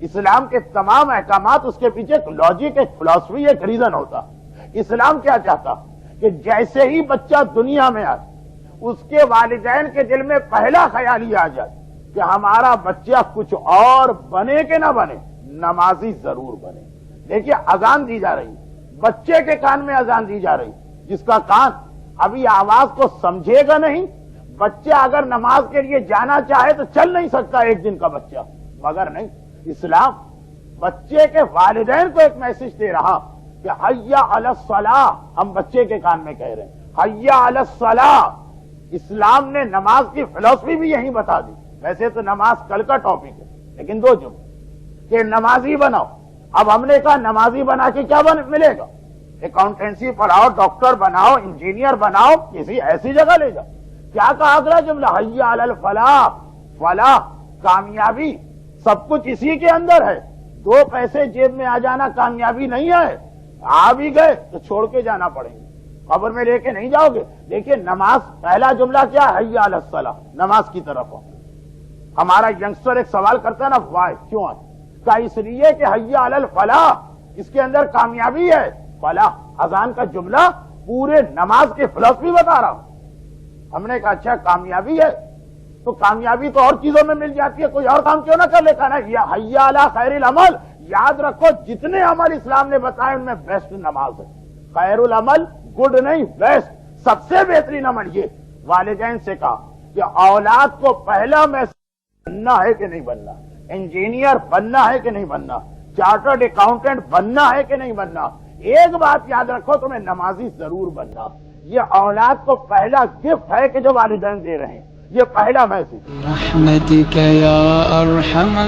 اسلام کے تمام احکامات، اس کے پیچھے ایک لاجک، ایک فلسفی، ایک ریزن ہوتا. اسلام کیا چاہتا کہ جیسے ہی بچہ دنیا میں آئے اس کے والدین کے دل میں پہلا خیال یہ آ جائے کہ ہمارا بچہ کچھ اور بنے کہ نہ بنے، نمازی ضرور بنے. دیکھیے اذان دی جا رہی، بچے کے کان میں اذان دی جا رہی، جس کا کان ابھی آواز کو سمجھے گا نہیں. بچہ اگر نماز کے لیے جانا چاہے تو چل نہیں سکتا ایک دن کا بچہ، مگر نہیں، اسلام بچے کے والدین کو ایک میسج دے رہا کہ حیا علی الصلاح. ہم بچے کے کان میں کہہ رہے ہیں حیا علی الصلاح. اسلام نے نماز کی فلسفی بھی یہی بتا دی. ویسے تو نماز کل کا ٹاپک ہے، لیکن دو جملے کہ نمازی بناؤ. اب ہم نے کہا نمازی بنا کے کیا ملے گا؟ اکاؤنٹنسی پڑھاؤ، ڈاکٹر بناؤ، انجینئر بناؤ، کسی ایسی جگہ لے جاؤ. کیا کہا اگلا جملہ؟ حیا علی الفلاح. فلاح، کامیابی، سب کچھ اسی کے اندر ہے. دو پیسے جیب میں آ جانا کامیابی نہیں ہے. آ بھی گئے تو چھوڑ کے جانا پڑیں گے، قبر میں لے کے نہیں جاؤ گے. دیکھیے نماز، پہلا جملہ کیا ہے؟ حیا علی الصلاح، نماز کی طرف ہو. ہمارا ینگسٹر ایک سوال کرتا ہے نا، وائی، کیوں آئے؟ کہا اس لیے کہ حیا علی الفلاح، اس کے اندر کامیابی ہے. فلاح، اذان کا جملہ پورے نماز کی فلسفی بتا رہا ہوں. ہم نے کہا اچھا کامیابی ہے تو کامیابی تو اور چیزوں میں مل جاتی ہے، کوئی اور کام کیوں نہ کر لے. کہا یا حیا علی خیر العمل. یاد رکھو جتنے عمل اسلام نے بتائے ان میں بیسٹ نماز ہے. خیر العمل گڈ نہیں، بیسٹ، سب سے بہترین عمل یہ. والدین سے کہا کہ اولاد کو پہلا میسج بننا ہے کہ نہیں بننا، انجینئر بننا ہے کہ نہیں بننا، چارٹرڈ اکاؤنٹنٹ بننا ہے کہ نہیں بننا. ایک بات یاد رکھو، تمہیں نمازی ضرور بننا. یہ اولاد کو پہلا گفٹ ہے کہ جو والدین دے رہے ہیں، یہ پہلا میسج. رحمتک یا ارحم